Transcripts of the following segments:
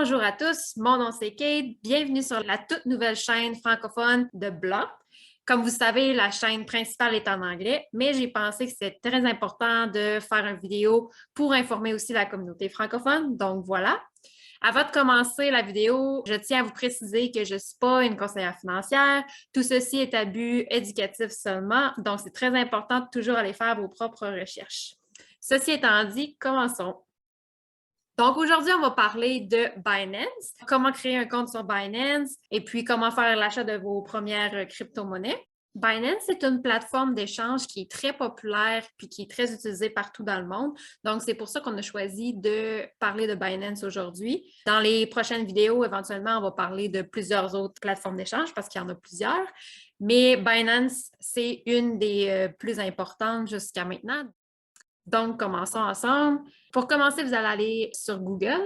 Bonjour à tous, mon nom c'est Kate, bienvenue sur la toute nouvelle chaîne francophone de Blanc. Comme vous savez, la chaîne principale est en anglais, mais j'ai pensé que c'était très important de faire une vidéo pour informer aussi la communauté francophone, donc voilà. Avant de commencer la vidéo, je tiens à vous préciser que je ne suis pas une conseillère financière. Tout ceci est à but éducatif seulement, donc c'est très important de toujours aller faire vos propres recherches. Ceci étant dit, commençons. Donc, aujourd'hui, on va parler de Binance, comment créer un compte sur Binance et puis comment faire l'achat de vos premières crypto-monnaies. Binance est une plateforme d'échange qui est très populaire puis qui est très utilisée partout dans le monde. Donc, c'est pour ça qu'on a choisi de parler de Binance aujourd'hui. Dans les prochaines vidéos, éventuellement, on va parler de plusieurs autres plateformes d'échange parce qu'il y en a plusieurs. Mais Binance, c'est une des plus importantes jusqu'à maintenant. Donc, commençons ensemble. Pour commencer, vous allez aller sur Google.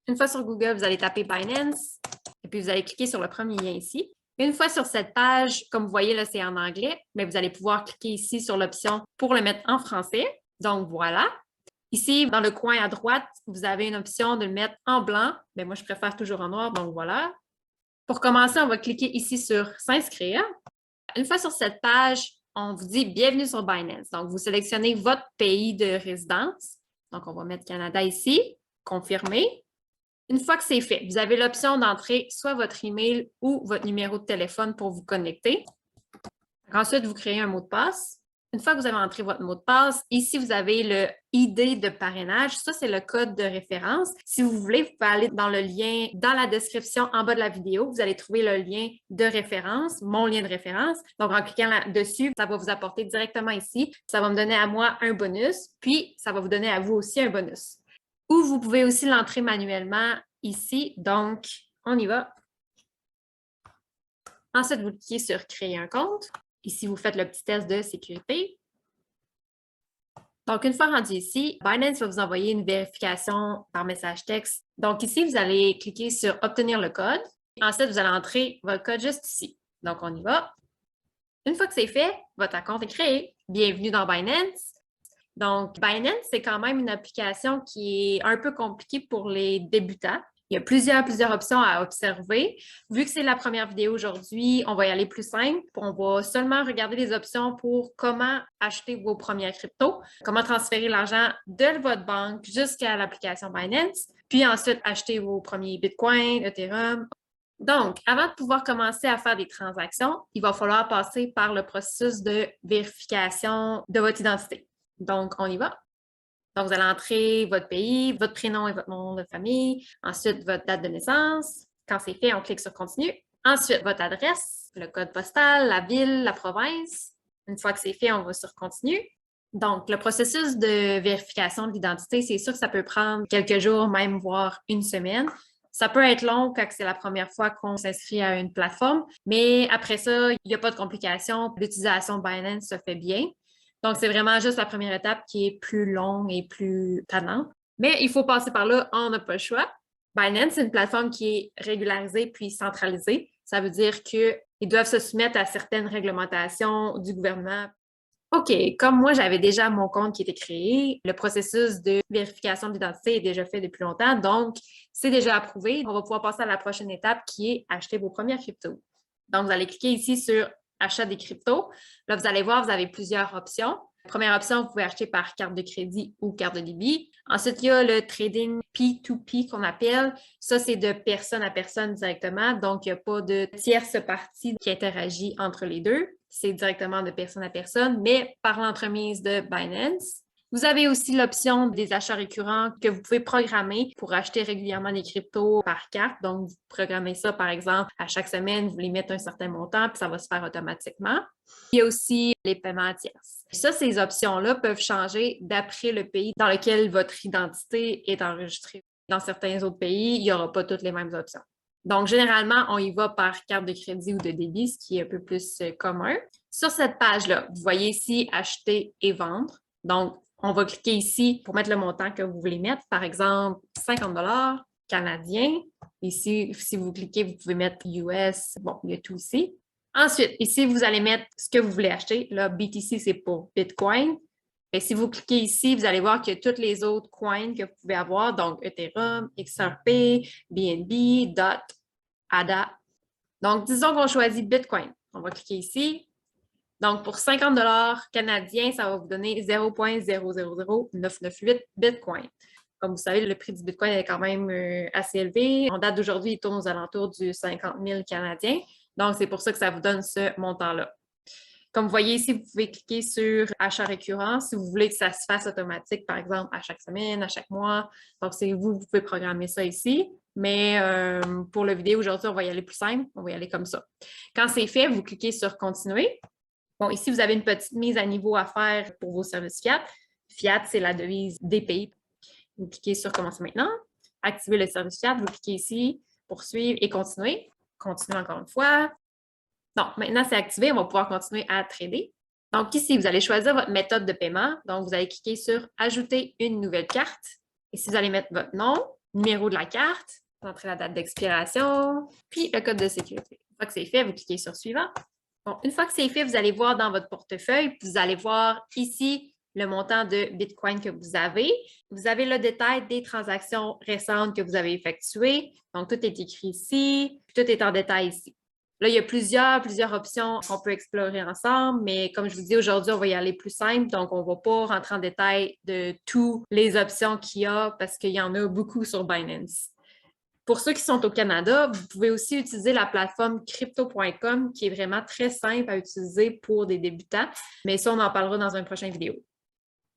Une fois sur Google, vous allez taper Binance et puis vous allez cliquer sur le premier lien ici. Une fois sur cette page, comme vous voyez, là, c'est en anglais, mais vous allez pouvoir cliquer ici sur l'option pour le mettre en français. Donc, voilà. Ici, dans le coin à droite, vous avez une option de le mettre en blanc, mais moi, je préfère toujours en noir, donc voilà. Pour commencer, on va cliquer ici sur S'inscrire. Une fois sur cette page, on vous dit bienvenue sur Binance. Donc, vous sélectionnez votre pays de résidence. Donc, on va mettre Canada ici, confirmer. Une fois que c'est fait, vous avez l'option d'entrer soit votre email ou votre numéro de téléphone pour vous connecter. Ensuite, vous créez un mot de passe. Une fois que vous avez entré votre mot de passe, ici, vous avez le ID de parrainage. Ça, c'est le code de référence. Si vous voulez, vous pouvez aller dans le lien dans la description en bas de la vidéo. Vous allez trouver le lien de référence, mon lien de référence. Donc, en cliquant là-dessus, ça va vous apporter directement ici. Ça va me donner à moi un bonus, puis ça va vous donner à vous aussi un bonus. Ou vous pouvez aussi l'entrer manuellement ici. Donc, on y va. Ensuite, vous cliquez sur « Créer un compte ». Ici, vous faites le petit test de sécurité. Donc, une fois rendu ici, Binance va vous envoyer une vérification par message texte. Donc, ici, vous allez cliquer sur « Obtenir le code ». Ensuite, vous allez entrer votre code juste ici. Donc, on y va. Une fois que c'est fait, votre compte est créé. Bienvenue dans Binance. Donc, Binance, c'est quand même une application qui est un peu compliquée pour les débutants. Il y a plusieurs options à observer. Vu que c'est la première vidéo aujourd'hui, on va y aller plus simple. On va seulement regarder les options pour comment acheter vos premières cryptos, comment transférer l'argent de votre banque jusqu'à l'application Binance, puis ensuite acheter vos premiers Bitcoin, Ethereum. Donc, avant de pouvoir commencer à faire des transactions, il va falloir passer par le processus de vérification de votre identité. Donc, on y va. Donc, vous allez entrer votre pays, votre prénom et votre nom de famille, ensuite votre date de naissance. Quand c'est fait, on clique sur « Continue ». Ensuite, votre adresse, le code postal, la ville, la province. Une fois que c'est fait, on va sur « Continue ». Donc, le processus de vérification de l'identité, c'est sûr que ça peut prendre quelques jours, même voire une semaine. Ça peut être long quand c'est la première fois qu'on s'inscrit à une plateforme, mais après ça, il n'y a pas de complications. L'utilisation Binance se fait bien. Donc, c'est vraiment juste la première étape qui est plus longue et plus tannante. Mais il faut passer par là, on n'a pas le choix. Binance, c'est une plateforme qui est régularisée puis centralisée. Ça veut dire qu'ils doivent se soumettre à certaines réglementations du gouvernement. OK, comme moi, j'avais déjà mon compte qui était créé, le processus de vérification d'identité est déjà fait depuis longtemps, donc c'est déjà approuvé. On va pouvoir passer à la prochaine étape qui est acheter vos premières cryptos. Donc, vous allez cliquer ici sur achat des cryptos. Là, vous allez voir, vous avez plusieurs options. Première option, vous pouvez acheter par carte de crédit ou carte de débit. Ensuite, il y a le trading P2P qu'on appelle. Ça, c'est de personne à personne directement. Donc, il n'y a pas de tierce partie qui interagit entre les deux. C'est directement de personne à personne, mais par l'entremise de Binance. Vous avez aussi l'option des achats récurrents que vous pouvez programmer pour acheter régulièrement des cryptos par carte. Donc, vous programmez ça, par exemple, à chaque semaine, vous voulez mettre un certain montant, puis ça va se faire automatiquement. Il y a aussi les paiements tierces. Ça, ces options-là peuvent changer d'après le pays dans lequel votre identité est enregistrée. Dans certains autres pays, il n'y aura pas toutes les mêmes options. Donc, généralement, on y va par carte de crédit ou de débit, ce qui est un peu plus commun. Sur cette page-là, vous voyez ici « Acheter et vendre ». Donc, on va cliquer ici pour mettre le montant que vous voulez mettre. Par exemple, 50 $ canadiens. Ici, si vous cliquez, vous pouvez mettre US. Bon, il y a tout ici. Ensuite, ici, vous allez mettre ce que vous voulez acheter. Là, BTC, c'est pour Bitcoin. Et si vous cliquez ici, vous allez voir qu'il y a toutes les autres coins que vous pouvez avoir, donc Ethereum, XRP, BNB, DOT, ADA. Donc, disons qu'on choisit Bitcoin. On va cliquer ici. Donc, pour 50 canadiens, ça va vous donner 0,000998 Bitcoin. Comme vous savez, le prix du Bitcoin est quand même assez élevé. En date d'aujourd'hui, il tourne aux alentours du 50 000 canadiens. Donc, c'est pour ça que ça vous donne ce montant-là. Comme vous voyez ici, vous pouvez cliquer sur achat récurrent si vous voulez que ça se fasse automatique, par exemple, à chaque semaine, à chaque mois. Donc, c'est vous pouvez programmer ça ici. Mais pour la vidéo aujourd'hui, on va y aller plus simple. On va y aller comme ça. Quand c'est fait, vous cliquez sur continuer. Bon, ici, vous avez une petite mise à niveau à faire pour vos services fiat. Fiat, c'est la devise des pays. Vous cliquez sur commencer maintenant. Activer le service fiat. Vous cliquez ici, poursuivre et continuer. Continuer encore une fois. Donc, maintenant, c'est activé. On va pouvoir continuer à trader. Donc, ici, vous allez choisir votre méthode de paiement. Donc, vous allez cliquer sur Ajouter une nouvelle carte. Ici, vous allez mettre votre nom, numéro de la carte, vous entrez la date d'expiration, puis le code de sécurité. Une fois que c'est fait, vous cliquez sur Suivant. Bon, une fois que c'est fait, vous allez voir dans votre portefeuille, vous allez voir ici le montant de Bitcoin que vous avez. Vous avez le détail des transactions récentes que vous avez effectuées. Donc, tout est écrit ici, puis tout est en détail ici. Là, il y a plusieurs options qu'on peut explorer ensemble, mais comme je vous dis, aujourd'hui, on va y aller plus simple. Donc, on ne va pas rentrer en détail de toutes les options qu'il y a parce qu'il y en a beaucoup sur Binance. Pour ceux qui sont au Canada, vous pouvez aussi utiliser la plateforme crypto.com qui est vraiment très simple à utiliser pour des débutants, mais ça, on en parlera dans une prochaine vidéo.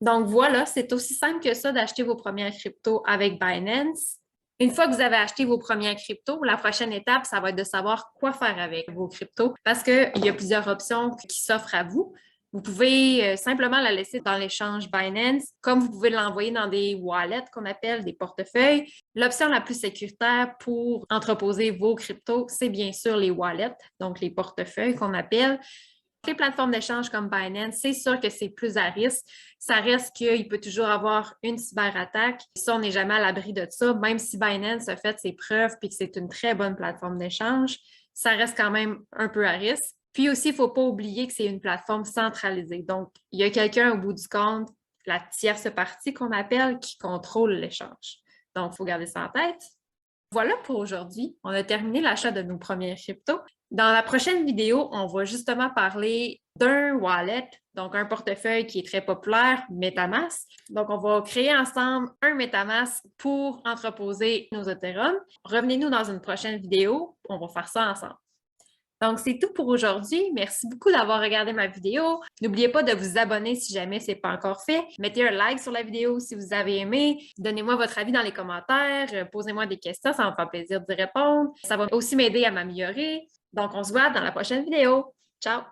Donc voilà, c'est aussi simple que ça d'acheter vos premières cryptos avec Binance. Une fois que vous avez acheté vos premières cryptos, la prochaine étape, ça va être de savoir quoi faire avec vos cryptos parce qu'il y a plusieurs options qui s'offrent à vous. Vous pouvez simplement la laisser dans l'échange Binance, comme vous pouvez l'envoyer dans des wallets qu'on appelle des portefeuilles. L'option la plus sécuritaire pour entreposer vos cryptos, c'est bien sûr les wallets, donc les portefeuilles qu'on appelle. Les plateformes d'échange comme Binance, c'est sûr que c'est plus à risque. Ça reste qu'il peut toujours avoir une cyberattaque. Ça, on n'est jamais à l'abri de ça. Même si Binance a fait ses preuves et que c'est une très bonne plateforme d'échange, ça reste quand même un peu à risque. Puis aussi, il ne faut pas oublier que c'est une plateforme centralisée. Donc, il y a quelqu'un au bout du compte, la tierce partie qu'on appelle, qui contrôle l'échange. Donc, il faut garder ça en tête. Voilà pour aujourd'hui. On a terminé l'achat de nos premières cryptos. Dans la prochaine vidéo, on va justement parler d'un wallet, donc un portefeuille qui est très populaire, MetaMask. Donc, on va créer ensemble un MetaMask pour entreposer nos Ethereum. Revenez-nous dans une prochaine vidéo. On va faire ça ensemble. Donc, c'est tout pour aujourd'hui. Merci beaucoup d'avoir regardé ma vidéo. N'oubliez pas de vous abonner si jamais ce n'est pas encore fait. Mettez un like sur la vidéo si vous avez aimé. Donnez-moi votre avis dans les commentaires. Posez-moi des questions, ça va me faire plaisir d'y répondre. Ça va aussi m'aider à m'améliorer. Donc, on se voit dans la prochaine vidéo. Ciao!